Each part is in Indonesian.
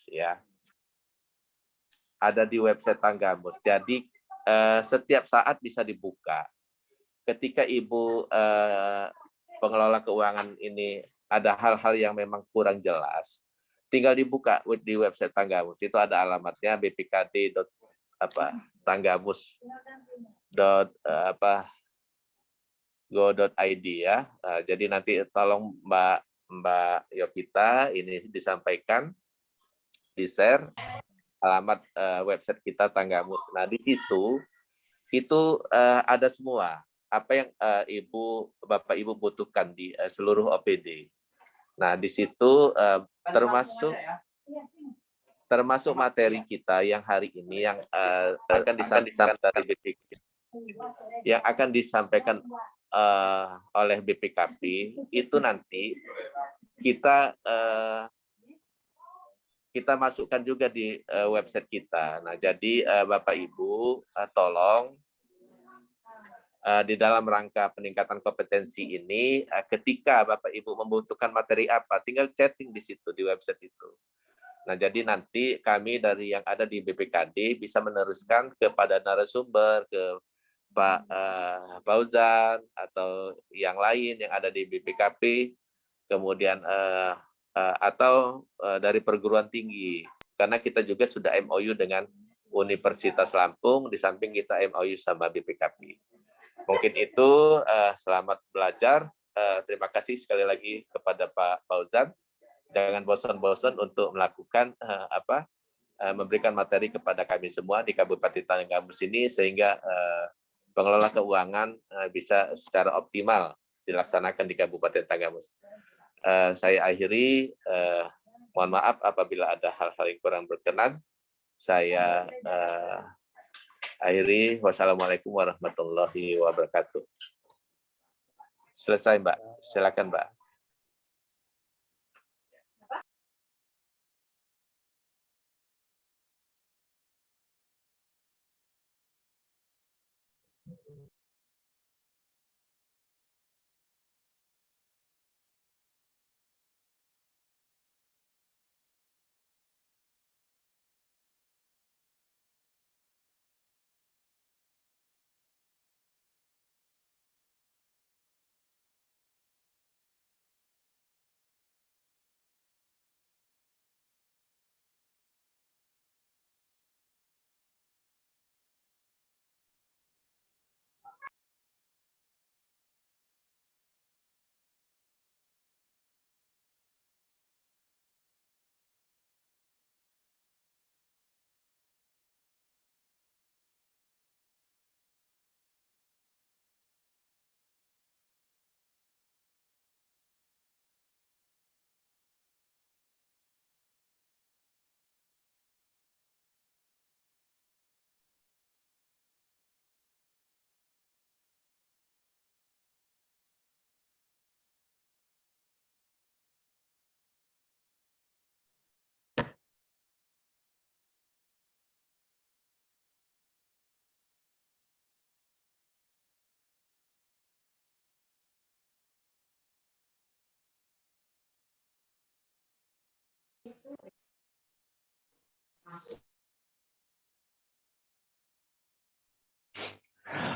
ya. Ada di website Tanggamus. Jadi setiap saat bisa dibuka. Ketika Ibu pengelola keuangan ini ada hal-hal yang memang kurang jelas, tinggal dibuka di website Tanggamus. Itu ada alamatnya bpkd.tanggamus.go.id ya. Jadi nanti tolong Mbak Yovita ini disampaikan, di-share alamat website kita Tanggamus. Nah, di situ itu ada semua apa yang Bapak Ibu butuhkan di seluruh OPD. Nah, di situ termasuk materi kita yang hari ini yang akan disampaikan dari BPKP, yang akan disampaikan oleh BPKP itu nanti kita masukkan juga di website kita. Nah, jadi Bapak Ibu tolong di dalam rangka peningkatan kompetensi ini, ketika Bapak Ibu membutuhkan materi apa, tinggal chatting di situ di website itu. Nah, jadi nanti kami dari yang ada di BPKD bisa meneruskan kepada narasumber, ke Pak Fauzan atau yang lain yang ada di BPKP, kemudian atau dari perguruan tinggi, karena kita juga sudah MOU dengan Universitas Lampung, di samping kita MOU sama BPKP. Mungkin itu, selamat belajar. Terima kasih sekali lagi kepada Pak Fauzan. Jangan bosan-bosan untuk melakukan memberikan materi kepada kami semua di Kabupaten Tanggamus ini, sehingga pengelola keuangan bisa secara optimal dilaksanakan di Kabupaten Tanggamus. Saya akhiri, mohon maaf apabila ada hal-hal yang kurang berkenan. Saya akhiri, wassalamualaikum warahmatullahi wabarakatuh. Selesai, Mbak. Silakan, Mbak.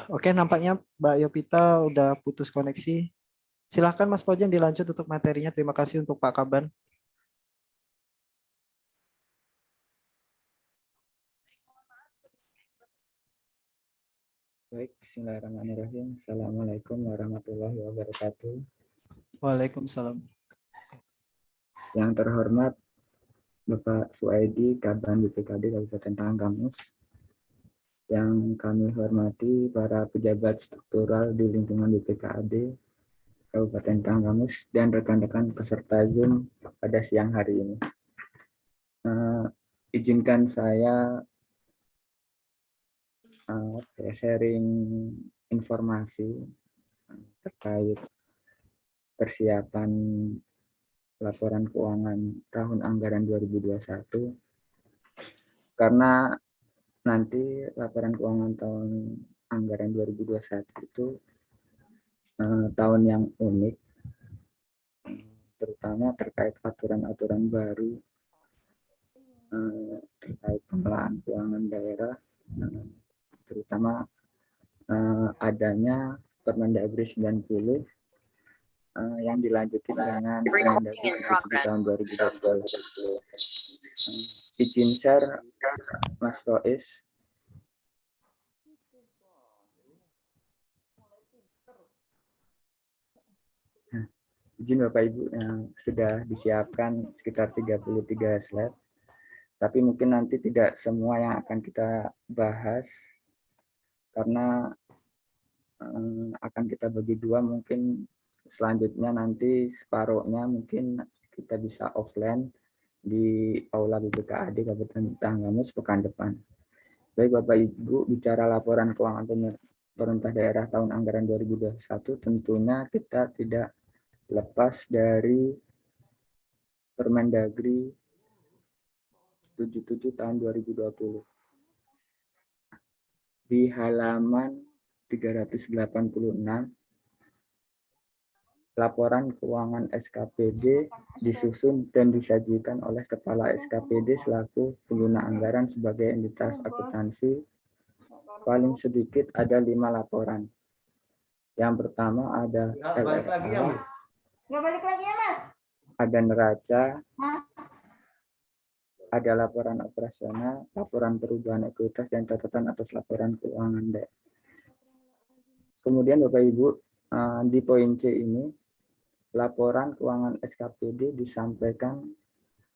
Oke, nampaknya Mbak Yovita udah putus koneksi. Silahkan Mas Fauzan dilanjut untuk materinya. Terima kasih untuk Pak Kaban. Baik, bismillahirrahmanirrahim. Assalamualaikum warahmatullahi wabarakatuh. Waalaikumsalam. Yang terhormat Bapak Suaidi, Kaban BPKD Kabupaten Tanggamus. Yang kami hormati para pejabat struktural di lingkungan BPKD Kabupaten Tanggamus dan rekan-rekan peserta Zoom pada siang hari ini. Izinkan saya sharing informasi terkait persiapan laporan keuangan tahun anggaran 2021, karena nanti laporan keuangan tahun anggaran 2021 itu tahun yang unik, terutama terkait aturan-aturan baru terkait pengelolaan keuangan daerah, terutama adanya Permendagri 90 yang dilanjutin dengan Permendagri 77 tahun 2020. Izin share Mas Rois. Izin Bapak Ibu yang sudah disiapkan sekitar 33 slide. Tapi mungkin nanti tidak semua yang akan kita bahas karena akan kita bagi dua, mungkin selanjutnya nanti separuhnya mungkin kita bisa offline di Aula BPKAD Kabupaten Tanggamus pekan depan. Baik Bapak Ibu, bicara laporan keuangan pemerintah daerah tahun anggaran 2021, tentunya kita tidak lepas dari Permendagri 77 tahun 2020. Di halaman 386, laporan keuangan SKPD disusun dan disajikan oleh Kepala SKPD selaku pengguna anggaran sebagai entitas akuntansi. Paling sedikit ada 5 laporan. Yang pertama ada LRA, ada neraca, ada laporan operasional, laporan perubahan ekuitas, dan catatan atas laporan keuangan daerah. Kemudian Bapak Ibu, di poin C ini, laporan keuangan SKPD disampaikan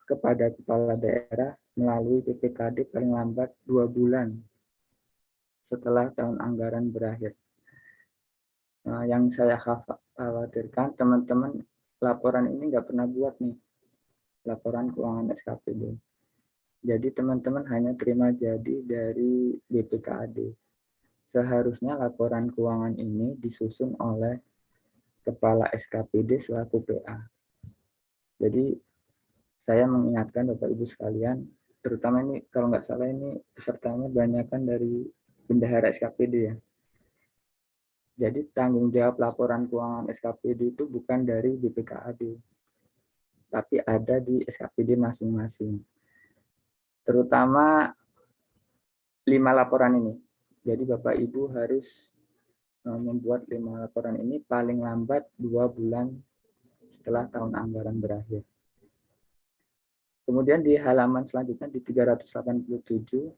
kepada kepala daerah melalui BPKD paling lambat 2 bulan setelah tahun anggaran berakhir. Yang saya khawatirkan teman-teman laporan ini nggak pernah buat nih, laporan keuangan SKPD. Jadi teman-teman hanya terima jadi dari BPKAD. Seharusnya laporan keuangan ini disusun oleh Kepala SKPD selaku PA. Jadi saya mengingatkan Bapak Ibu sekalian, terutama ini kalau nggak salah ini pesertanya banyakkan dari bendahara SKPD ya. Jadi tanggung jawab laporan keuangan SKPD itu bukan dari BPKAD, tapi ada di SKPD masing-masing. Terutama 5 laporan ini. Jadi Bapak Ibu harus membuat 5 laporan ini paling lambat 2 bulan setelah tahun anggaran berakhir. Kemudian di halaman selanjutnya di 387,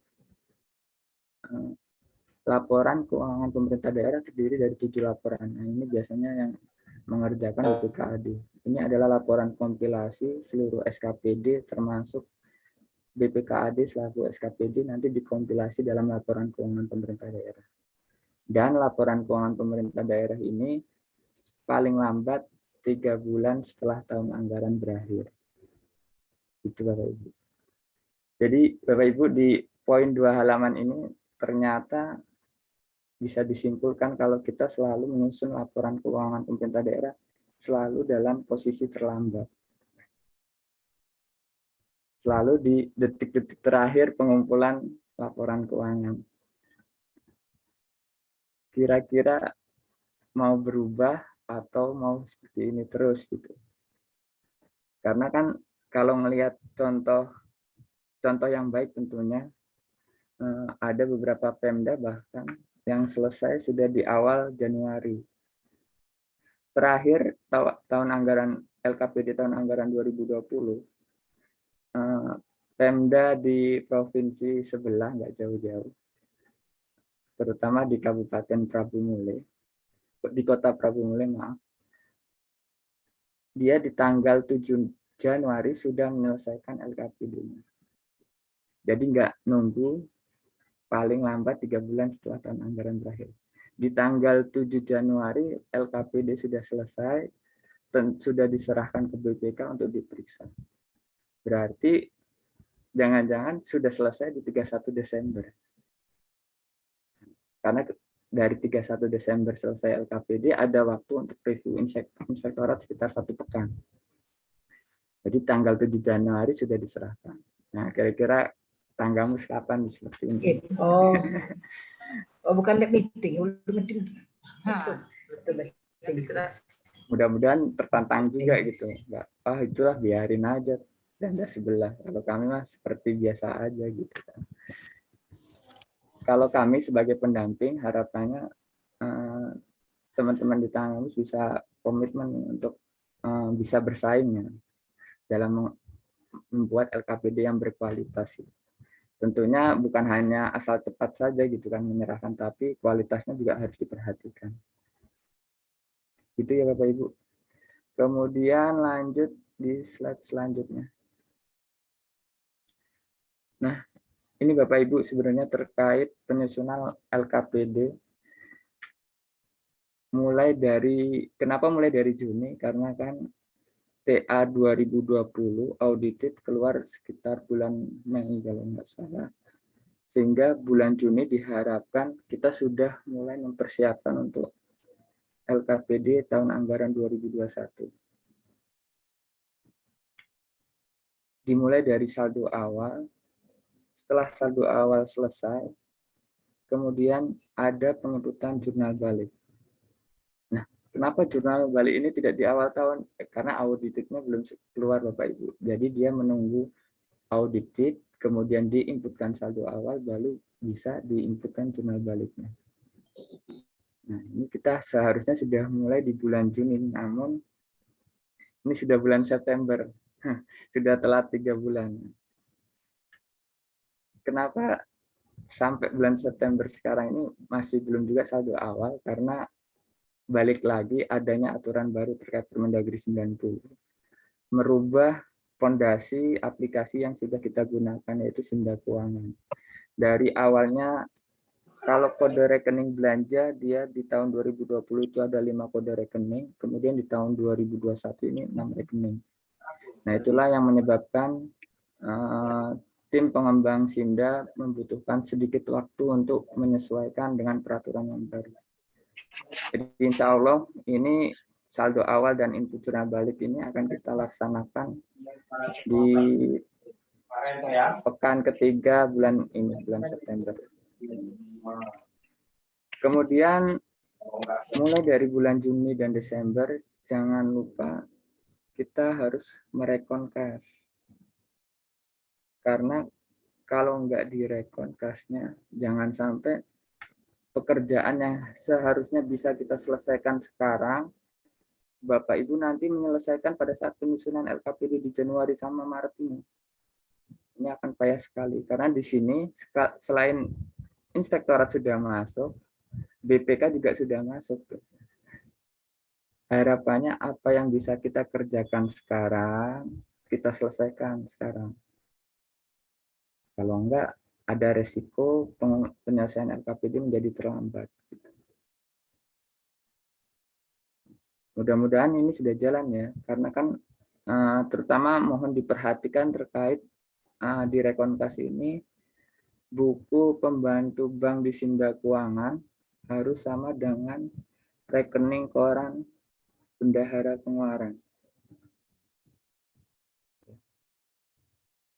laporan keuangan pemerintah daerah terdiri dari 7 laporan. Nah, ini biasanya yang mengerjakan BPKAD. Ini adalah laporan kompilasi seluruh SKPD termasuk BPKAD selaku SKPD nanti dikompilasi dalam laporan keuangan pemerintah daerah. Dan laporan keuangan pemerintah daerah ini paling lambat 3 bulan setelah tahun anggaran berakhir. Itu Bapak Ibu. Jadi Bapak Ibu di poin 2 halaman ini ternyata bisa disimpulkan kalau kita selalu menyusun laporan keuangan pemerintah daerah selalu dalam posisi terlambat. Selalu di detik-detik terakhir pengumpulan laporan keuangan. Kira-kira mau berubah atau mau seperti ini terus gitu. Karena kan kalau melihat contoh yang baik tentunya ada beberapa Pemda bahkan yang selesai sudah di awal Januari. Terakhir tahun anggaran LKPD tahun anggaran 2020 Pemda di provinsi sebelah nggak jauh-jauh, terutama di Kabupaten Prabu Mule, di Kota Prabu Mule maaf, dia di tanggal 7 Januari sudah menyelesaikan LKPD-nya. Jadi nggak nunggu paling lambat 3 bulan setelah tahun anggaran berakhir. Di tanggal 7 Januari LKPD sudah selesai dan sudah diserahkan ke BPK untuk diperiksa. Berarti jangan-jangan sudah selesai di 31 Desember. Karena dari 31 Desember selesai LKPD, ada waktu untuk review inspektorat sekitar 1 pekan. Jadi tanggal 7 Januari sudah diserahkan. Nah, kira-kira tanggamu kapan seperti ini? Oh bukan meeting. Mudah-mudahan tertantang juga gitu. Itulah biarin aja. ganda sebelah. Kalau kami mah seperti biasa aja gitu kan. Kalau kami sebagai pendamping harapannya teman-teman di tangan kampus bisa komitmen untuk bisa bersaing ya, dalam membuat LKPD yang berkualitas. Tentunya bukan hanya asal cepat saja gitu kan menyerahkan, tapi kualitasnya juga harus diperhatikan. Gitu ya Bapak Ibu. Kemudian lanjut di slide selanjutnya. Nah, ini Bapak Ibu sebenarnya terkait penyusunan LKPD kenapa mulai dari Juni? Karena kan TA 2020 audited keluar sekitar bulan Mei kalau nggak salah. Sehingga bulan Juni diharapkan kita sudah mulai mempersiapkan untuk LKPD tahun anggaran 2021. Dimulai dari saldo awal. Setelah saldo awal selesai, kemudian ada pengetutan jurnal balik. Nah, kenapa jurnal balik ini tidak di awal tahun? Karena auditnya belum keluar Bapak Ibu. Jadi dia menunggu audited, kemudian diinputkan saldo awal, baru bisa diinputkan jurnal baliknya. Nah, ini kita seharusnya sudah mulai di bulan Juni, namun ini sudah bulan September, sudah telat 3 bulan. Kenapa sampai bulan September sekarang ini masih belum juga saldo awal? Karena balik lagi adanya aturan baru terkait Permendagri 90, merubah fondasi aplikasi yang sudah kita gunakan, yaitu Sinda Keuangan. Dari awalnya kalau kode rekening belanja, dia di tahun 2020 itu ada 5 kode rekening, kemudian di tahun 2021 ini 6 rekening. Nah, itulah yang menyebabkan tim pengembang Sinda membutuhkan sedikit waktu untuk menyesuaikan dengan peraturan yang baru. Jadi insya Allah ini saldo awal dan input jurnal balik ini akan kita laksanakan di pekan ketiga bulan ini, bulan September. Kemudian mulai dari bulan Juni dan Desember, jangan lupa kita harus merekon kas. Karena kalau nggak direkon kasnya, jangan sampai pekerjaan yang seharusnya bisa kita selesaikan sekarang, Bapak Ibu nanti menyelesaikan pada saat penyusunan LKPD di Januari sama Maret ini. Ini akan payah sekali, karena di sini selain inspektorat sudah masuk, BPK juga sudah masuk. Harapannya apa yang bisa kita kerjakan sekarang, kita selesaikan sekarang. Kalau enggak, ada resiko penyelesaian LKPD menjadi terlambat. Mudah-mudahan ini sudah jalan ya, karena kan terutama mohon diperhatikan terkait di rekontas ini, buku pembantu bank di Sinda Keuangan harus sama dengan rekening koran bendahara pengeluaran.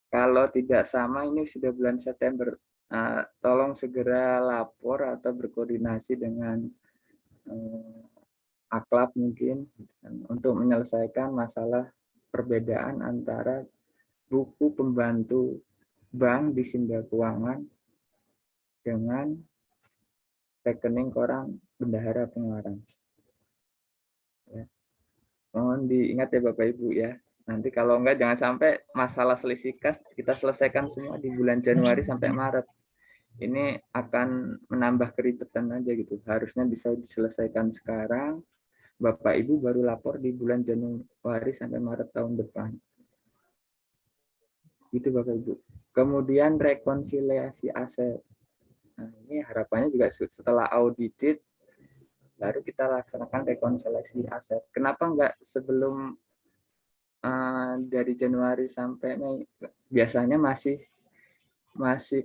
Kalau tidak sama, ini sudah bulan September. Tolong segera lapor atau berkoordinasi dengan Aklab mungkin untuk menyelesaikan masalah perbedaan antara buku pembantu bank di Sinda Keuangan dengan rekening koran bendahara pengeluaran. Ya. Mohon diingat ya Bapak Ibu ya. Nanti kalau enggak jangan sampai masalah selisih kas kita selesaikan semua di bulan Januari sampai Maret. Ini akan menambah keribetan aja gitu. Harusnya bisa diselesaikan sekarang. Bapak Ibu baru lapor di bulan Januari sampai Maret tahun depan. Itu Bapak Ibu. Kemudian rekonsiliasi aset. Nah, ini harapannya juga setelah audited baru kita laksanakan rekonsiliasi aset. Kenapa enggak sebelum dari Januari sampai Mei? Biasanya masih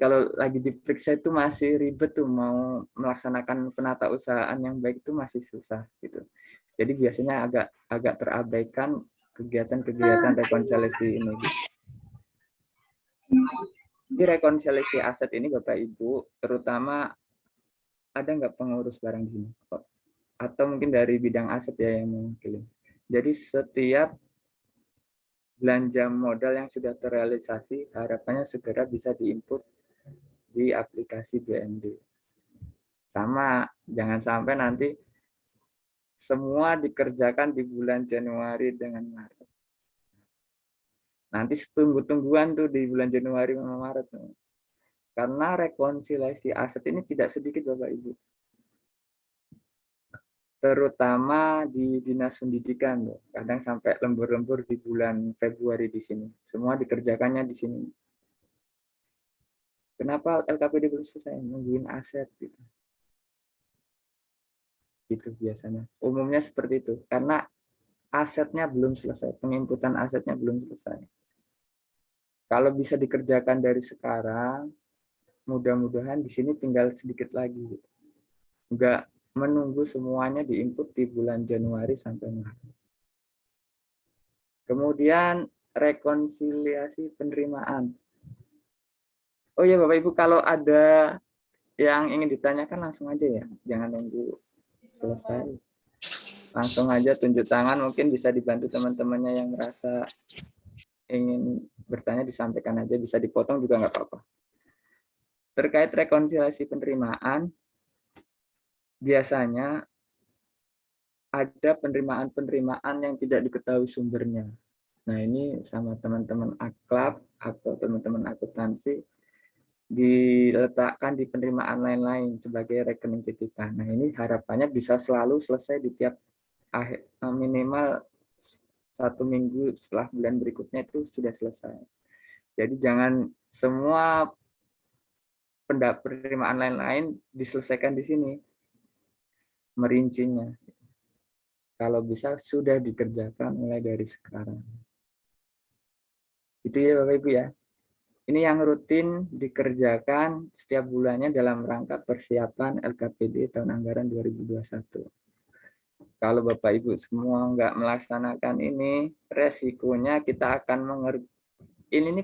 kalau lagi diperiksa itu masih ribet tuh, mau melaksanakan penatausahaan yang baik itu masih susah gitu. Jadi biasanya agak terabaikan kegiatan-kegiatan rekonsiliasi ini. Di rekonsiliasi aset ini Bapak Ibu, terutama ada nggak pengurus barang di sini? Atau mungkin dari bidang aset ya yang mewakili. Jadi setiap belanja modal yang sudah terrealisasi harapannya segera bisa diinput di aplikasi BND. Sama, jangan sampai nanti semua dikerjakan di bulan Januari dengan Maret. Nanti tunggu-tungguan tuh di bulan Januari sama Maret. Karena rekonsiliasi aset ini tidak sedikit Bapak Ibu. Terutama di Dinas Pendidikan, kadang sampai lembur-lembur di bulan Februari di sini. Semua dikerjakannya di sini. Kenapa LKPD belum selesai? Nungguin aset gitu. Itu biasanya. Umumnya seperti itu. Karena asetnya belum selesai, penginputan asetnya belum selesai. Kalau bisa dikerjakan dari sekarang, mudah-mudahan di sini tinggal sedikit lagi. Gitu. Enggak menunggu semuanya diinput di bulan Januari sampai Maret. Kemudian rekonsiliasi penerimaan. Oh ya Bapak Ibu, kalau ada yang ingin ditanyakan langsung aja ya, jangan nunggu selesai. Langsung aja tunjuk tangan, mungkin bisa dibantu teman-temannya yang merasa ingin bertanya disampaikan aja, bisa dipotong juga nggak apa-apa. Terkait rekonsiliasi penerimaan, biasanya ada penerimaan-penerimaan yang tidak diketahui sumbernya. Nah ini sama teman-teman akhlak atau teman-teman akuntansi diletakkan di penerimaan lain-lain sebagai rekening titipan. Nah ini harapannya bisa selalu selesai di tiap akhir, minimal 1 minggu setelah bulan berikutnya itu sudah selesai. Jadi jangan semua penerimaan lain-lain diselesaikan di sini, merincinya. Kalau bisa sudah dikerjakan mulai dari sekarang. Itu ya Bapak Ibu ya. Ini yang rutin dikerjakan setiap bulannya dalam rangka persiapan LKPD tahun anggaran 2021. Kalau Bapak Ibu semua nggak melaksanakan ini, resikonya kita akan mengerti. Ini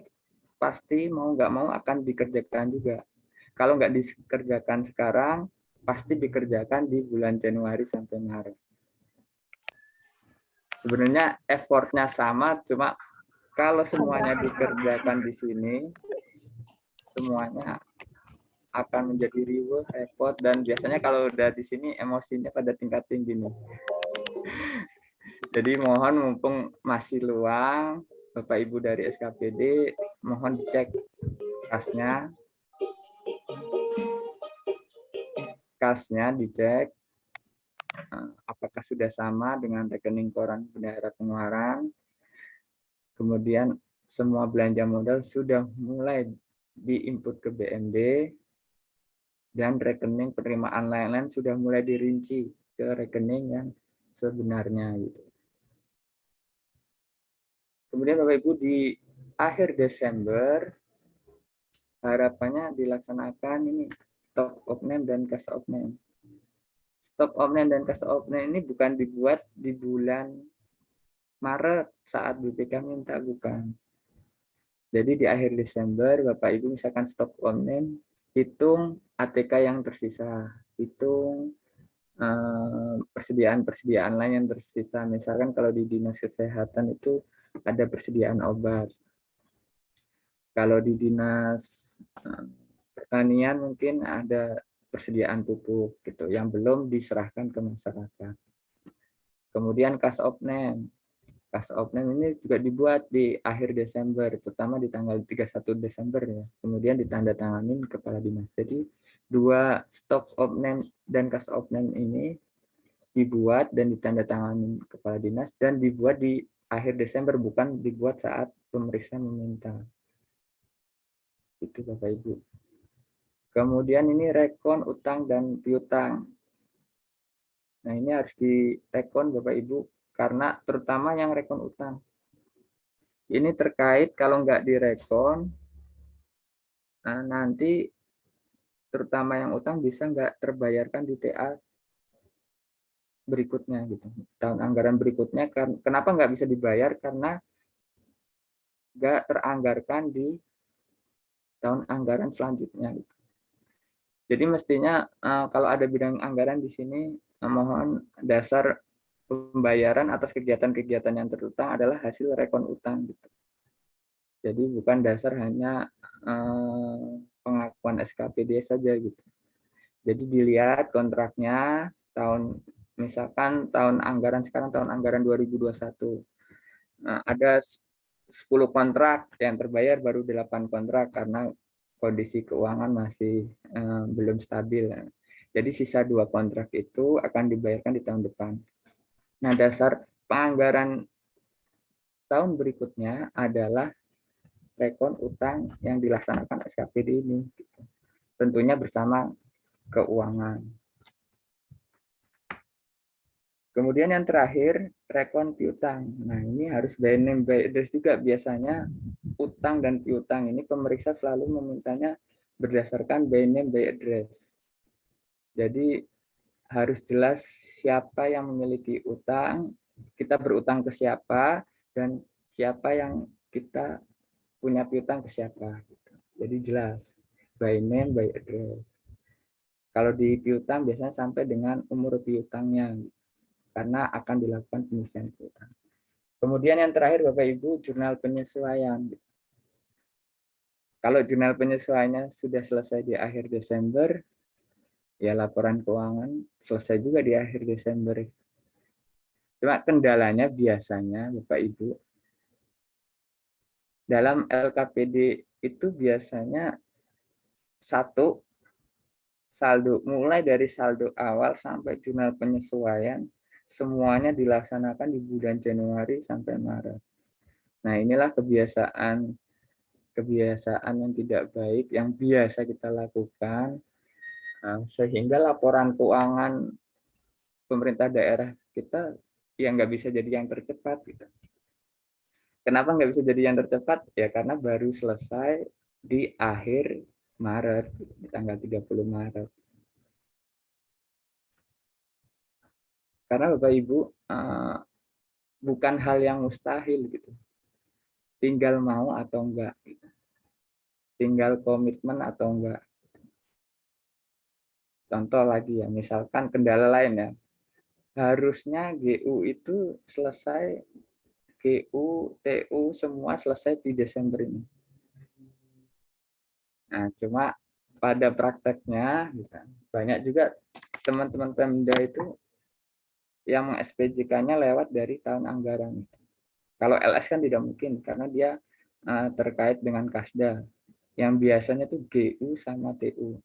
pasti mau nggak mau akan dikerjakan juga. Kalau nggak dikerjakan sekarang, pasti dikerjakan di bulan Januari sampai Maret. Sebenarnya effortnya sama, cuma kalau semuanya dikerjakan di sini, semuanya akan menjadi riweuh, repot, dan biasanya kalau udah di sini emosinya pada tingkat tinggi nih. Jadi mohon mumpung masih luang, Bapak Ibu dari SKPD, mohon dicek kasnya dicek apakah sudah sama dengan rekening koran bendahara pengeluaran. Kemudian semua belanja modal sudah mulai diinput ke BND dan rekening penerimaan lain-lain sudah mulai dirinci ke rekening yang sebenarnya gitu. Kemudian Bapak Ibu di akhir Desember harapannya dilaksanakan ini stock of name dan cash of name. Stock of name dan cash of name ini bukan dibuat di bulan Maret saat BPK minta, bukan. Jadi di akhir Desember Bapak Ibu misalkan stock of name, hitung ATK yang tersisa, hitung persediaan-persediaan lain yang tersisa. Misalkan kalau di Dinas Kesehatan itu ada persediaan obat. Kalau di Dinas Pertanian mungkin ada persediaan pupuk gitu yang belum diserahkan ke masyarakat. Kemudian cash of name. Cash of name ini juga dibuat di akhir Desember, terutama di tanggal 31 Desember ya. Kemudian ditandatanganin kepala dinas. Jadi dua stock of name dan cash of name ini dibuat dan ditandatangani kepala dinas dan dibuat di akhir Desember, bukan dibuat saat pemeriksa meminta. Itu Bapak Ibu. Kemudian ini rekon utang dan piutang. Nah ini harus direkon Bapak Ibu karena terutama yang rekon utang. Ini terkait kalau nggak direkon, nah nanti terutama yang utang bisa nggak terbayarkan di TA berikutnya gitu. Tahun anggaran berikutnya, kenapa nggak bisa dibayar? Karena nggak teranggarkan di tahun anggaran selanjutnya. Gitu. Jadi mestinya kalau ada bidang anggaran di sini, mohon dasar pembayaran atas kegiatan-kegiatan yang terutang adalah hasil rekon utang gitu. Jadi bukan dasar hanya pengakuan SKPD saja gitu. Jadi dilihat kontraknya misalkan tahun anggaran sekarang tahun anggaran 2021. Nah, ada 10 kontrak yang terbayar baru 8 kontrak karena kondisi keuangan masih belum stabil. Jadi sisa 2 kontrak itu akan dibayarkan di tahun depan. Nah, dasar penganggaran tahun berikutnya adalah rekon utang yang dilaksanakan SKPD ini. Tentunya bersama keuangan. Kemudian yang terakhir, rekon piutang. Nah, ini harus by name by address juga. Biasanya utang dan piutang ini pemeriksa selalu memintanya berdasarkan by name by address. Jadi harus jelas siapa yang memiliki utang, kita berutang ke siapa, dan siapa yang kita punya piutang ke siapa. Jadi jelas, by name, by address. Kalau di piutang biasanya sampai dengan umur piutangnya, karena akan dilakukan pengisian piutang. Kemudian yang terakhir Bapak Ibu, jurnal penyesuaian. Kalau jurnal penyesuaiannya sudah selesai di akhir Desember, ya laporan keuangan selesai juga di akhir Desember. Cuma kendalanya biasanya Bapak Ibu, dalam LKPD itu biasanya satu saldo, mulai dari saldo awal sampai jurnal penyesuaian, semuanya dilaksanakan di bulan Januari sampai Maret. Nah, inilah kebiasaan yang tidak baik yang biasa kita lakukan, sehingga laporan keuangan pemerintah daerah kita yang nggak bisa jadi yang tercepat. Gitu. Kenapa nggak bisa jadi yang tercepat? Ya karena baru selesai di akhir Maret, di tanggal 30 Maret. Karena Bapak Ibu, bukan hal yang mustahil gitu. Tinggal mau atau enggak. Gitu. Tinggal komitmen atau enggak. Contoh lagi ya, misalkan kendala lain ya. Harusnya GU itu selesai, GU, TU semua selesai di Desember ini. Nah, cuma pada prakteknya banyak juga teman-teman Pemda itu yang meng-SPJ-kannya lewat dari tahun anggaran. Kalau LS kan tidak mungkin karena dia terkait dengan Kasda yang biasanya tuh GU sama TU.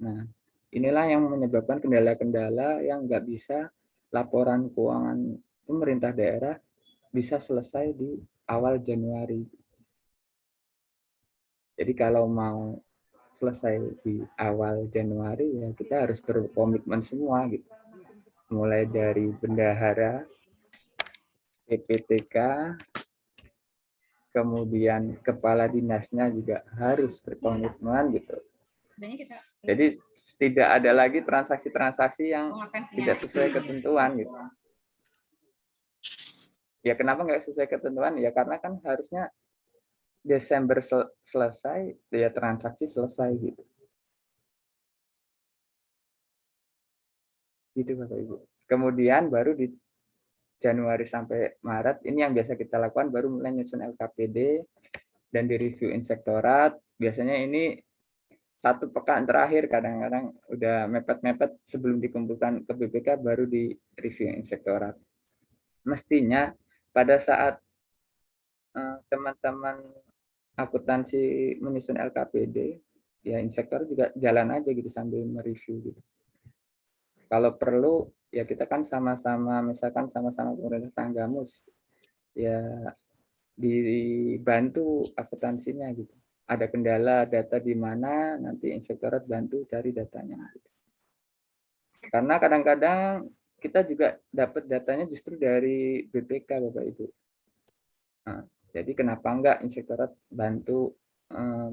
Nah, inilah yang menyebabkan kendala-kendala yang nggak bisa laporan keuangan pemerintah daerah bisa selesai di awal Januari. Jadi kalau mau selesai di awal Januari ya kita harus berkomitmen semua gitu. Mulai dari bendahara, PPTK, kemudian kepala dinasnya juga harus berkomitmen gitu. Jadi tidak ada lagi transaksi-transaksi yang tidak sesuai ketentuan gitu. Ya kenapa nggak sesuai ketentuan? Ya karena kan harusnya Desember selesai, ya transaksi selesai gitu. Gitu Bapak Ibu. Kemudian baru di Januari sampai Maret, ini yang biasa kita lakukan, baru mulai nyusun LKPD dan direview inspektorat. Biasanya ini 1 pekan terakhir, kadang-kadang udah mepet-mepet sebelum dikumpulkan ke BPK baru di review inspektorat. Mestinya pada saat teman-teman akuntansi menyusun LKPD, ya inspektor juga jalan aja gitu sambil mereview gitu. Kalau perlu ya kita kan sama-sama, misalkan sama-sama pemerintah Tanggamus, ya dibantu akuntansinya gitu. Ada kendala data di mana, nanti inspektorat bantu cari datanya. Gitu. Karena kadang-kadang kita juga dapat datanya justru dari BPK, Bapak Ibu. Nah, jadi kenapa enggak inspektorat bantu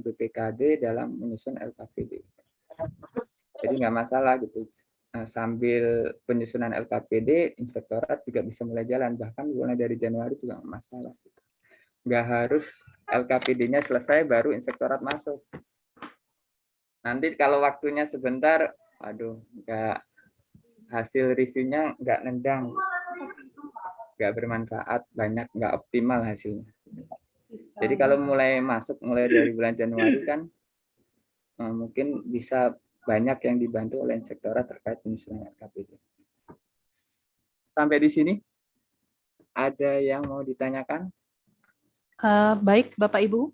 BPKD dalam menyusun LKPD. Jadi nggak masalah gitu. Sambil penyusunan LKPD, inspektorat juga bisa mulai jalan. Bahkan mulai dari Januari juga nggak masalah. Nggak harus LKPD-nya selesai baru inspektorat masuk. Nanti kalau waktunya sebentar, aduh, hasil reviewnya nggak nendang, nggak bermanfaat, banyak nggak optimal hasilnya. Jadi kalau mulai dari bulan Januari kan mungkin bisa banyak yang dibantu oleh inspektorat terkait penyusunan LKPD. Sampai di sini ada yang mau ditanyakan? Baik, Bapak Ibu.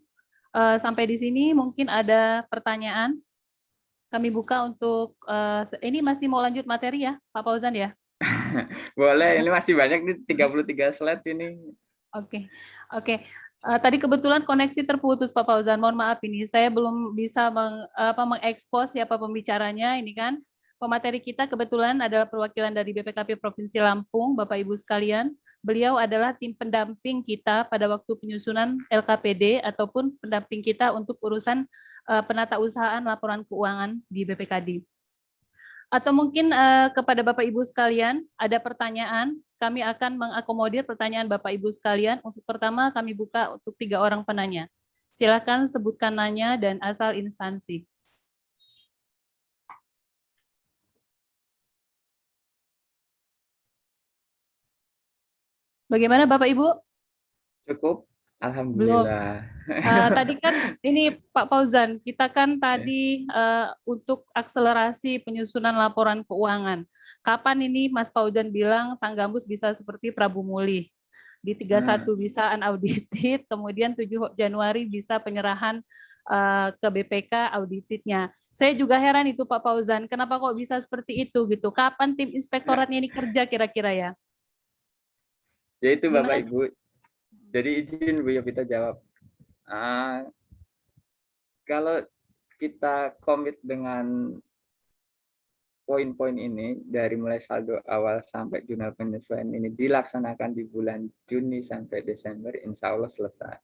Sampai di sini mungkin ada pertanyaan. Kami buka untuk ini masih mau lanjut materi ya, Pak Fauzan ya? Boleh, ini masih banyak nih 33 slide ini. Oke. Tadi kebetulan koneksi terputus Pak Fauzan. Mohon maaf ini, saya belum bisa mengekspos siapa pembicaranya. Ini kan pemateri kita kebetulan adalah perwakilan dari BPKP Provinsi Lampung, Bapak Ibu sekalian. Beliau adalah tim pendamping kita pada waktu penyusunan LKPD ataupun pendamping kita untuk urusan penata usahaan laporan keuangan di BPKD. Atau mungkin kepada Bapak Ibu sekalian ada pertanyaan, kami akan mengakomodir pertanyaan Bapak Ibu sekalian. Untuk pertama kami buka untuk 3 orang penanya. Silakan sebutkan nanya dan asal instansi. Bagaimana Bapak Ibu? Cukup? Alhamdulillah. Tadi kan ini Pak Fauzan, kita kan tadi untuk akselerasi penyusunan laporan keuangan. Kapan ini Mas Fauzan bilang Tanggambus bisa seperti Prabu Muli? Di 31 bisa unaudited, kemudian 7 Januari bisa penyerahan ke BPK auditednya. Saya juga heran itu Pak Fauzan, kenapa kok bisa seperti itu gitu? Kapan tim inspektoratnya ini kerja kira-kira ya? Ya itu Bapak Gimana? Ibu. Jadi izin Bu Yovita jawab. Kalau kita komit dengan poin-poin ini dari mulai saldo awal sampai jurnal penyesuaian ini dilaksanakan di bulan Juni sampai Desember, insya Allah selesai.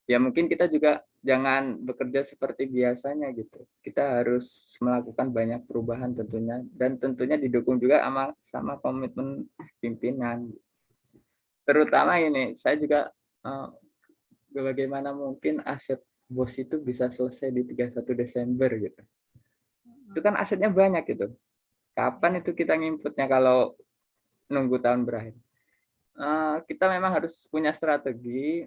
Ya mungkin kita juga jangan bekerja seperti biasanya gitu. Kita harus melakukan banyak perubahan tentunya, dan tentunya didukung juga sama komitmen pimpinan. Terutama ini, saya juga bagaimana mungkin aset BOS itu bisa selesai di 31 Desember gitu. Itu kan asetnya banyak gitu. Kapan itu kita nginputnya kalau nunggu tahun berakhir? Kita memang harus punya strategi.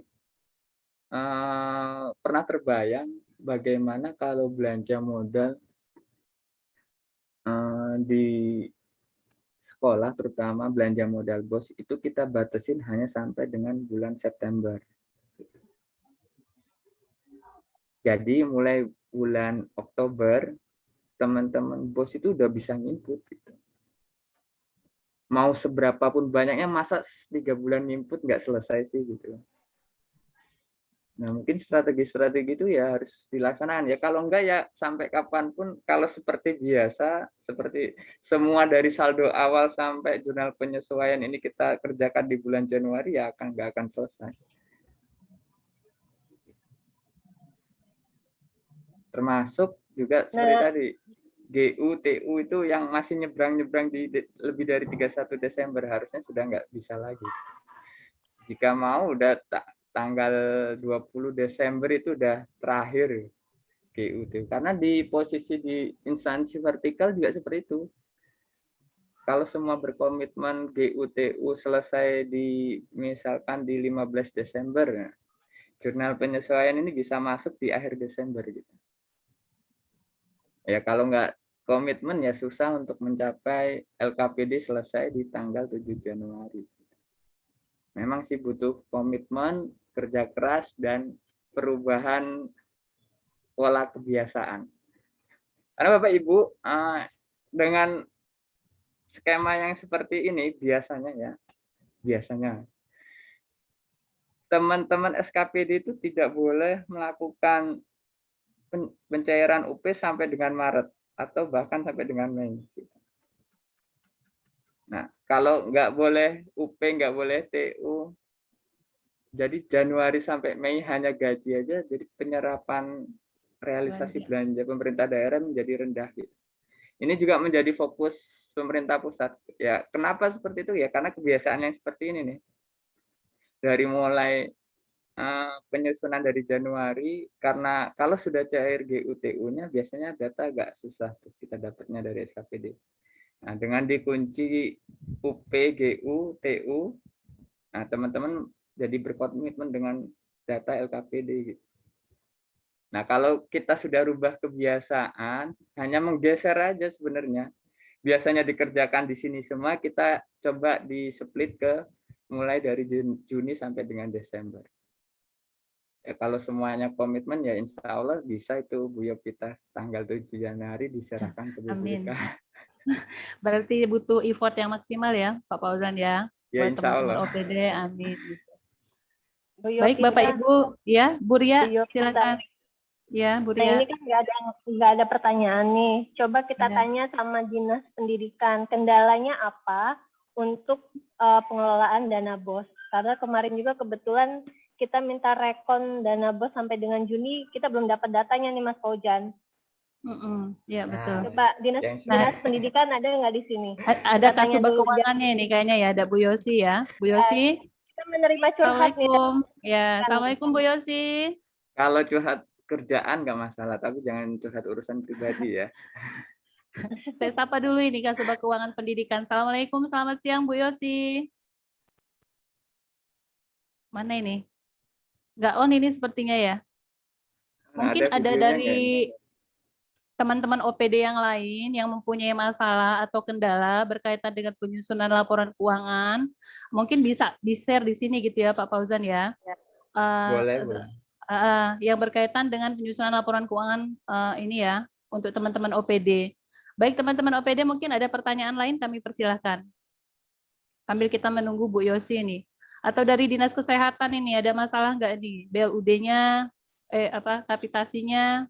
Pernah terbayang bagaimana kalau belanja modal di sekolah, terutama belanja modal BOS itu kita batasin hanya sampai dengan bulan September. Jadi mulai bulan Oktober teman-teman BOS itu udah bisa nginput gitu. Mau seberapa pun banyaknya, masa 3 bulan nginput nggak selesai sih gitu. Nah mungkin strategi-strategi itu ya harus dilaksanakan ya, kalau enggak ya sampai kapanpun kalau seperti biasa, seperti semua dari saldo awal sampai jurnal penyesuaian ini kita kerjakan di bulan Januari ya nggak akan selesai. Termasuk juga seperti tadi GU, TU itu yang masih nyebrang-nyebrang di lebih dari 31 Desember harusnya sudah nggak bisa lagi. Jika mau udah tanggal 20 Desember itu udah terakhir GU, TU. Karena di posisi di instansi vertikal juga seperti itu. Kalau semua berkomitmen GU, TU selesai di misalkan di 15 Desember, jurnal penyesuaian ini bisa masuk di akhir Desember gitu. Ya kalau nggak komitmen ya susah untuk mencapai LKPD selesai di tanggal 7 Januari. Memang sih butuh komitmen, kerja keras, dan perubahan pola kebiasaan. Karena Bapak Ibu, dengan skema yang seperti ini biasanya teman-teman SKPD itu tidak boleh melakukan pencairan UP sampai dengan Maret atau bahkan sampai dengan Mei. Nah, kalau nggak boleh UP, nggak boleh TU, jadi Januari sampai Mei hanya gaji aja, jadi penyerapan realisasi belanja pemerintah daerah menjadi rendah. Ini juga menjadi fokus pemerintah pusat. Ya, kenapa seperti itu? Ya, karena kebiasaan yang seperti ini nih. Dari mulai penyusunan dari Januari, karena kalau sudah cair GUTU-nya biasanya data agak susah tuh kita dapatnya dari SKPD. Nah, dengan dikunci UP, GU, TU, nah teman-teman jadi berkomitmen dengan data LKPD gitu. Nah, kalau kita sudah rubah kebiasaan, hanya menggeser aja sebenarnya. Biasanya dikerjakan di sini semua, kita coba di-split ke mulai dari Juni sampai dengan Desember. Ya, kalau semuanya komitmen, ya insya Allah bisa itu Bu Yopita tanggal 7 Januari diserahkan ke Amin. BPK. Berarti butuh effort yang maksimal ya, Pak Fauzan ya, Ya buat insya teman-teman Allah. OPD. Amin. Bu Baik Yopita, Bapak Ibu, ya Bu Ria, Bu Yopita. silakan. Ya Bu Nah, ini Ria. kan nggak ada pertanyaan nih. Coba kita Ya. tanya sama Dinas Pendidikan, kendalanya apa untuk pengelolaan dana BOS? Karena kemarin juga kebetulan kita minta rekon dana BOS sampai dengan Juni, kita belum dapat datanya nih Mas Fauzan. Ya betul. Coba Dinas Pendidikan ada nggak di sini? Ada Kita tanya Kasubag dulu. Keuangannya nih kayaknya ya, ada Bu Yosi ya. Bu Yosi. Kita menerima curhat nih. Assalamualaikum. Ya, Assalamualaikum Bu Yosi. Kalau curhat kerjaan nggak masalah, tapi jangan curhat urusan pribadi ya. Saya sapa dulu ini Kasubag Keuangan Pendidikan. Assalamualaikum, selamat siang Bu Yosi. Mana ini? Nggak on ini sepertinya ya. Mungkin ada videonya dari teman-teman OPD yang lain yang mempunyai masalah atau kendala berkaitan dengan penyusunan laporan keuangan. Mungkin bisa di-share di sini gitu ya Pak Fauzan ya. boleh. Yang berkaitan dengan penyusunan laporan keuangan ini ya untuk teman-teman OPD. Baik teman-teman OPD, mungkin ada pertanyaan lain kami persilahkan. Sambil kita menunggu Bu Yosi ini. Atau dari Dinas Kesehatan ini ada masalah nggak nih? BLUD-nya, kapitasinya?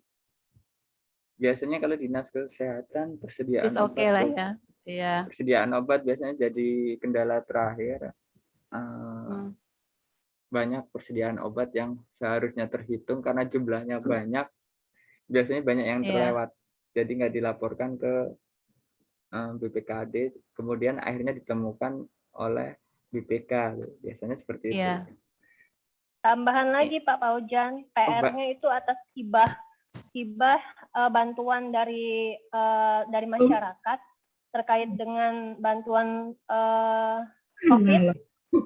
Biasanya kalau Dinas Kesehatan persediaan Oke obat, lah ya. Iya. persediaan obat biasanya jadi kendala terakhir. Banyak persediaan obat yang seharusnya terhitung karena jumlahnya banyak, biasanya banyak yang terlewat, jadi nggak dilaporkan ke BPKD, kemudian akhirnya ditemukan oleh BPK, biasanya seperti itu. Tambahan lagi Pak Fauzan, PR-nya itu atas hibah bantuan dari masyarakat terkait dengan bantuan COVID.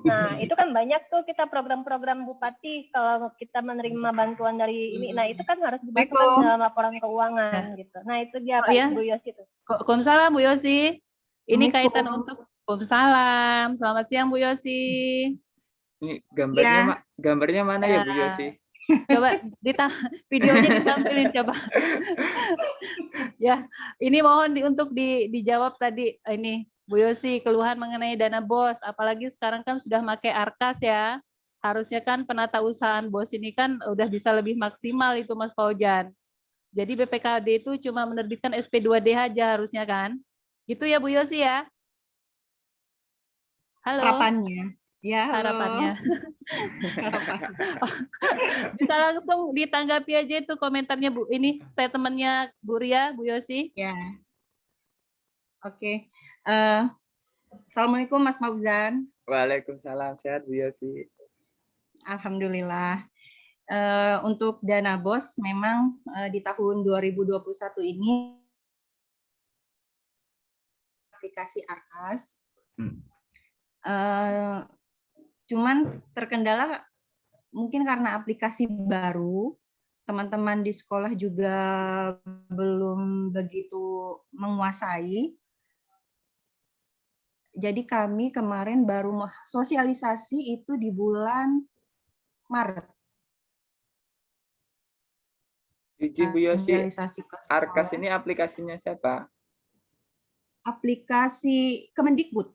Nah, itu kan banyak tuh kita program-program Bupati kalau kita menerima bantuan dari ini. Nah, itu kan harus dimasukkan dalam laporan keuangan gitu. Nah, itu dia Pak Bu Yosi itu. Waalaikumsalam Bu Yosi. Ini kaitan untuk Waalaikumsalam. Selamat siang Bu Yosi. Ini gambarnya mana ya Bu Yosi? Coba videonya ditampilin coba. Ya, ini mohon untuk dijawab tadi ini Bu Yosi, keluhan mengenai dana BOS, apalagi sekarang kan sudah pakai Arkas ya. Harusnya kan penata usahaan BOS ini kan udah bisa lebih maksimal itu Mas Fauzan. Jadi BPKD itu cuma menerbitkan SP2D aja harusnya kan. Gitu ya Bu Yosi ya. Halo. Harapannya. Ya, halo. Harapannya. Bisa langsung ditanggapi aja itu komentarnya Bu. Ini statementnya Bu Ria, Bu Yosi. Ya. Oke. Assalamualaikum Mas Fauzan. Waalaikumsalam, sehat Bu Yosi. Alhamdulillah. Untuk dana BOS memang di tahun 2021 ini aplikasi Arkas. Cuman terkendala mungkin karena aplikasi baru, teman-teman di sekolah juga belum begitu menguasai. Jadi kami kemarin baru sosialisasi itu di bulan Maret. Bu Yosi, Arkas ini aplikasinya siapa? Aplikasi Kemendikbud.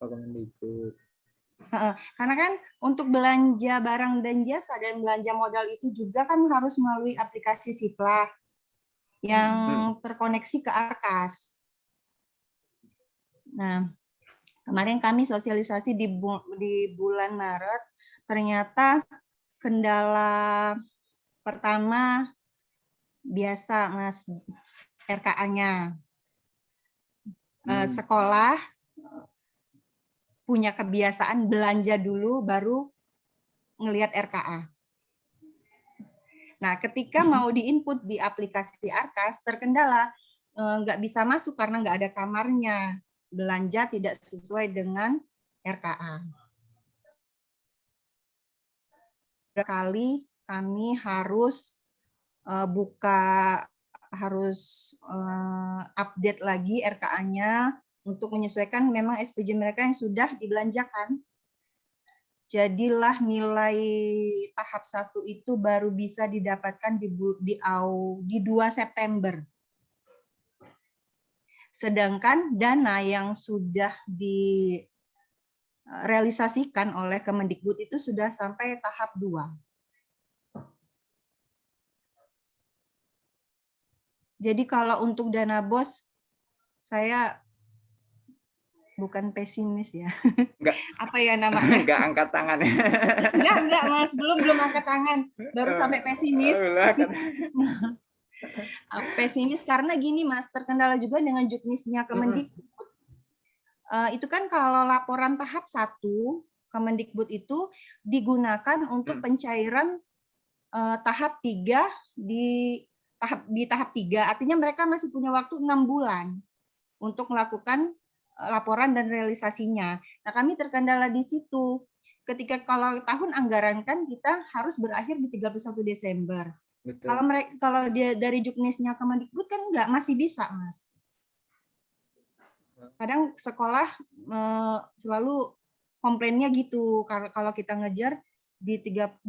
Kemendikbud. Karena kan untuk belanja barang dan jasa dan belanja modal itu juga kan harus melalui aplikasi Siplah yang terkoneksi ke Arkas. Nah, kemarin kami sosialisasi di bulan Maret, ternyata kendala pertama biasa Mas, RKA-nya. Sekolah punya kebiasaan belanja dulu baru ngelihat RKA. Nah, ketika mau diinput di aplikasi Arkas terkendala nggak bisa masuk karena nggak ada kamarnya. Belanja tidak sesuai dengan RKA. Berkali kami harus update lagi RKA-nya untuk menyesuaikan memang SPJ mereka yang sudah dibelanjakan. Jadilah nilai tahap 1 itu baru bisa didapatkan di 2 September. Sedangkan dana yang sudah direalisasikan oleh Kemendikbud itu sudah sampai tahap 2. Jadi kalau untuk dana BOS, saya bukan pesimis ya. Enggak. Apa ya namanya? Enggak angkat tangan. Enggak Mas, belum angkat tangan. Baru sampai pesimis. Pesimis karena gini Mas, terkendala juga dengan juknisnya Kemendikbud. Itu kan kalau laporan tahap 1 Kemendikbud itu digunakan untuk pencairan tahap 3 di tahap 3. Artinya mereka masih punya waktu 6 bulan untuk melakukan laporan dan realisasinya. Nah, kami terkendala di situ. Ketika kalau tahun anggaran kan kita harus berakhir di 31 Desember. Betul. Kalau dia dari juknisnya Kemendikbud kan masih bisa, Mas. Kadang sekolah selalu komplainnya gitu, kalau kita ngejar di 31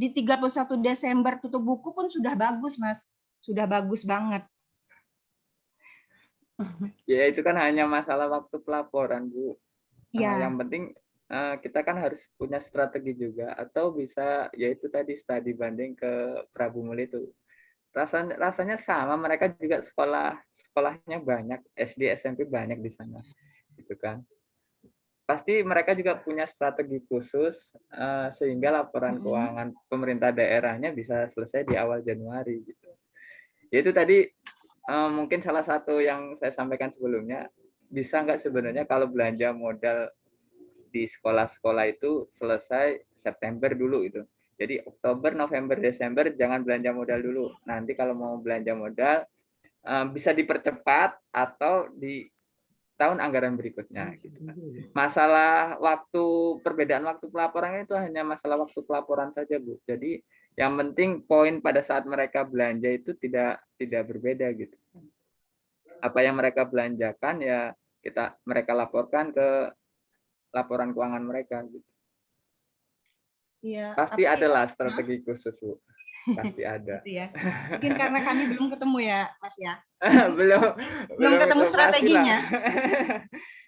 Desember tutup buku pun sudah bagus, Mas. Sudah bagus banget. Ya itu kan hanya masalah waktu pelaporan, Bu. Ya. Yang penting kita kan harus punya strategi juga, atau bisa yaitu tadi studi banding ke Prabu Muli itu. Rasanya sama, mereka juga sekolahnya banyak, SD SMP banyak di sana, gitu kan. Pasti mereka juga punya strategi khusus sehingga laporan keuangan pemerintah daerahnya bisa selesai di awal Januari, gitu. Yaitu tadi mungkin salah satu yang saya sampaikan sebelumnya, bisa nggak sebenarnya kalau belanja modal di sekolah-sekolah itu selesai September dulu itu. Jadi Oktober, November, Desember jangan belanja modal dulu. Nanti kalau mau belanja modal bisa dipercepat atau di tahun anggaran berikutnya. Gitu kan. Masalah perbedaan waktu pelaporannya itu hanya masalah waktu pelaporan saja, Bu. Jadi yang penting poin pada saat mereka belanja itu tidak berbeda gitu. Apa yang mereka belanjakan ya mereka laporkan ke laporan keuangan mereka gitu. Ya, pasti adalah strategi khusus, Bu. Pasti ada. Gitu ya. Mungkin karena kami belum ketemu ya, Mas ya. belum ketemu strateginya.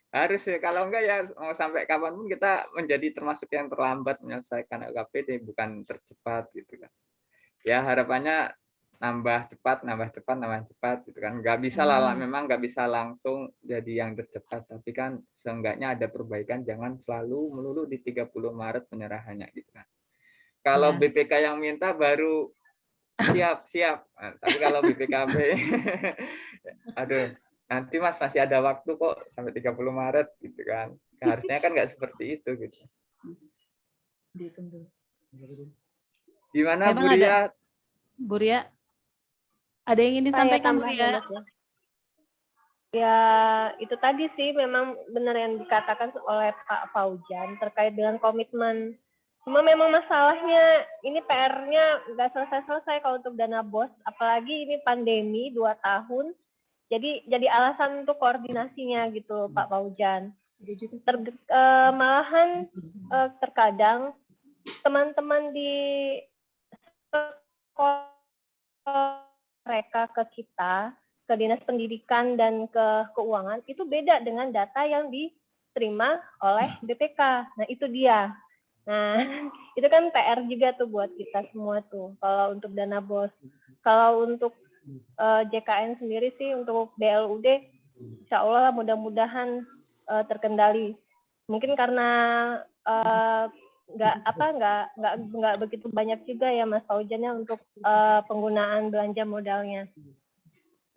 Harus ya, kalau enggak ya mau sampai kapanpun kita menjadi termasuk yang terlambat menyelesaikan LKPD, bukan tercepat gitu kan. Ya harapannya nambah cepat gitu kan. Nggak bisa lah, memang nggak bisa langsung jadi yang tercepat, tapi kan seenggaknya ada perbaikan, jangan selalu melulu di 30 Maret penyerahannya gitu kan. Kalau BPK yang minta baru siap. Nah, tapi kalau BPKB aduh, nanti Mas masih ada waktu kok sampai 30 Maret gitu kan. Harusnya kan nggak seperti itu gitu. Gimana Bu Ria? Bu Ria, ada yang ingin disampaikan Bu Ria? Ya, itu tadi sih memang benar yang dikatakan oleh Pak Faujan terkait dengan komitmen. Cuma memang masalahnya ini PR-nya nggak selesai-selesai kalau untuk dana BOS, apalagi ini pandemi 2 tahun. Jadi alasan untuk koordinasinya gitu, Pak Faujan. Malahan terkadang teman-teman di sekolah mereka ke kita, ke Dinas Pendidikan dan ke Keuangan, itu beda dengan data yang diterima oleh BPK. Nah, itu dia. Nah, itu kan PR juga tuh buat kita semua tuh, kalau untuk dana BOS. Kalau untuk JKN sendiri sih, untuk DLUD, insya Allah mudah-mudahan terkendali. Mungkin karena nggak begitu banyak juga ya Mas Faujannya untuk penggunaan belanja modalnya.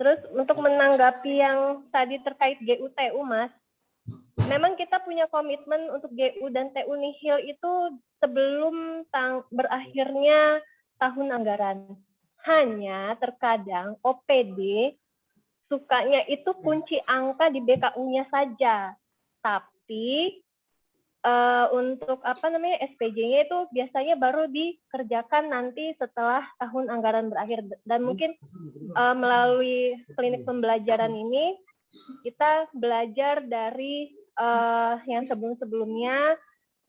Terus untuk menanggapi yang tadi terkait GU-TU Mas, memang kita punya komitmen untuk GU dan TU nihil itu sebelum berakhirnya tahun anggaran. Hanya terkadang OPD sukanya itu kunci angka di BKU-nya saja. Tapi untuk SPJ-nya itu biasanya baru dikerjakan nanti setelah tahun anggaran berakhir. Dan mungkin melalui klinik pembelajaran ini kita belajar dari yang sebelum-sebelumnya.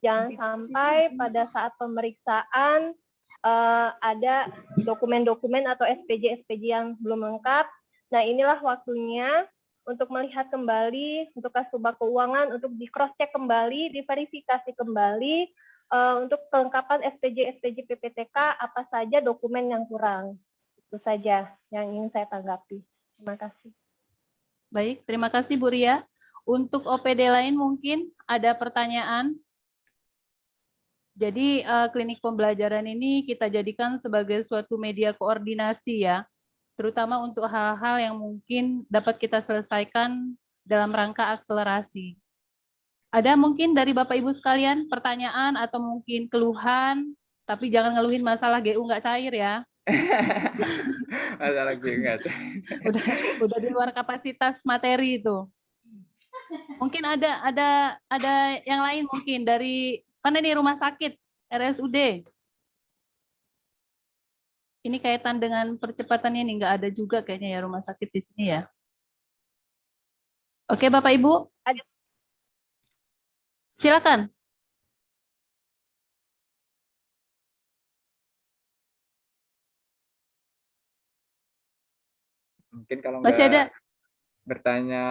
Jangan sampai pada saat pemeriksaan ada dokumen-dokumen atau SPJ-SPJ yang belum lengkap. Nah, inilah waktunya untuk melihat kembali, untuk Kasubag Keuangan, untuk di cross-check kembali, diverifikasi kembali, untuk kelengkapan SPJ-SPJ PPTK, apa saja dokumen yang kurang. Itu saja yang ingin saya tanggapi. Terima kasih. Baik, terima kasih Bu Ria. Untuk OPD lain mungkin ada pertanyaan. Jadi klinik pembelajaran ini kita jadikan sebagai suatu media koordinasi ya, terutama untuk hal-hal yang mungkin dapat kita selesaikan dalam rangka akselerasi. Ada mungkin dari Bapak Ibu sekalian pertanyaan atau mungkin keluhan, tapi jangan ngeluhin masalah GU nggak cair ya. Masalah GU nggak cair. Udah di luar kapasitas materi itu. Mungkin ada yang lain mungkin dari mana nih rumah sakit RSUD. Ini kaitan dengan percepatannya nih, nggak ada juga kayaknya ya rumah sakit di sini ya. Oke Bapak Ibu, silakan. Mungkin kalau Masih nggak ada? bertanya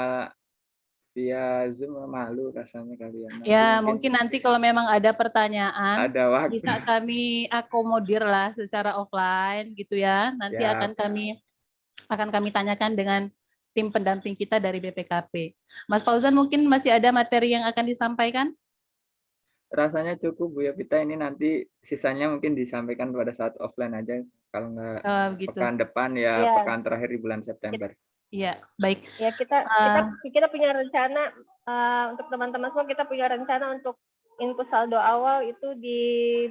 via Zoom malu rasanya kalian. Ya, mungkin nanti kalau memang ada pertanyaan, ada waktu. bisa kami akomodir lah secara offline gitu ya. Nanti Siap. akan kami tanyakan dengan tim pendamping kita dari BPKP. Mas Fauzan mungkin masih ada materi yang akan disampaikan? Rasanya cukup Bu Yovita, ini nanti sisanya mungkin disampaikan pada saat offline aja. Kalau nggak Gitu. pekan depan ya, pekan terakhir di bulan September. Iya, baik. Ya, kita punya rencana untuk teman-teman semua, kita punya rencana untuk input saldo awal itu di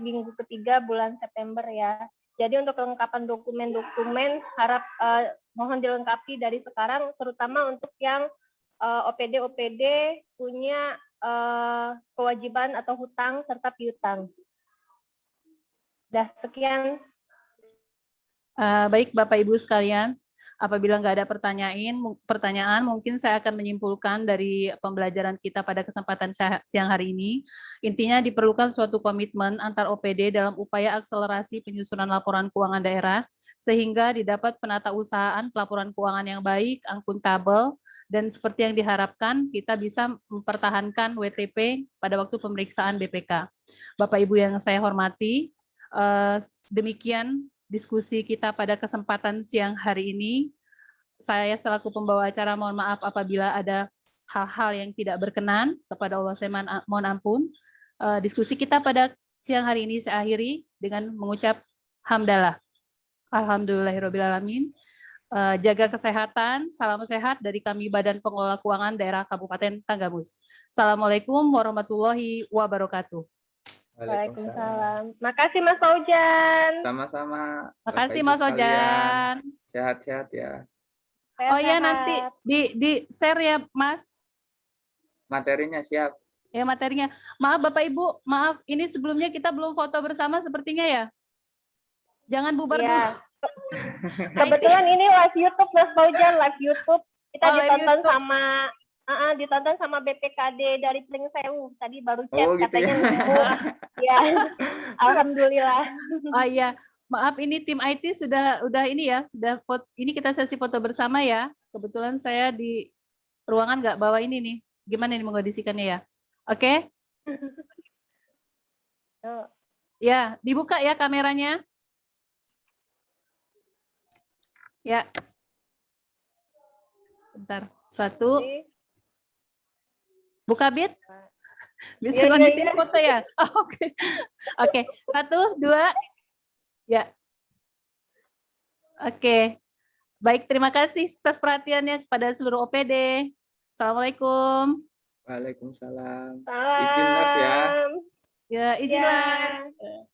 minggu ketiga bulan September ya. Jadi untuk kelengkapan dokumen-dokumen mohon dilengkapi dari sekarang, terutama untuk yang OPD punya kewajiban atau hutang serta piutang. Dah, sekian. Baik Bapak Ibu sekalian. Apabila nggak ada pertanyaan, mungkin saya akan menyimpulkan dari pembelajaran kita pada kesempatan siang hari ini. Intinya diperlukan suatu komitmen antar OPD dalam upaya akselerasi penyusunan laporan keuangan daerah, sehingga didapat penatausahaan pelaporan keuangan yang baik, akuntabel, dan seperti yang diharapkan, kita bisa mempertahankan WTP pada waktu pemeriksaan BPK. Bapak Ibu yang saya hormati, demikian diskusi kita pada kesempatan siang hari ini. Saya selaku pembawa acara mohon maaf apabila ada hal-hal yang tidak berkenan, kepada Allah saya mohon ampun. Diskusi kita pada siang hari ini saya akhiri dengan mengucap hamdalah. Alhamdulillahirrahmanirrahim. Jaga kesehatan, salam sehat dari kami Badan Pengelola Keuangan Daerah Kabupaten Tanggamus. Assalamualaikum warahmatullahi wabarakatuh. Waalaikumsalam. Makasih Mas Fauzan. Sama-sama. Makasih Mas Fauzan. Sehat-sehat ya. Oh ya, nanti di share ya Mas. Materinya siap. Ya materinya. Maaf Bapak Ibu, maaf ini sebelumnya kita belum foto bersama sepertinya ya. Jangan bubar dulu. Kebetulan ini live YouTube Mas Fauzan, live YouTube. Kita ditonton YouTube. ditonton sama BPKD dari Pring Sewu. Tadi baru chat gitu katanya ya. nunggu. Ya. Alhamdulillah. Oh iya, maaf ini tim IT sudah ini ya, ini kita sesi foto bersama ya. Kebetulan saya di ruangan nggak bawa ini nih. Gimana nih mengkondisikannya ya? Oke. Ya, dibuka ya kameranya. Ya. Bentar. 1. Buka Bit. Bisa kondisiin foto ya? Oh, Oke. 1, 2. Ya. Oke. Baik, terima kasih atas perhatiannya kepada seluruh OPD. Assalamualaikum. Waalaikumsalam. Salam. Izin live ya. Ya, izin live.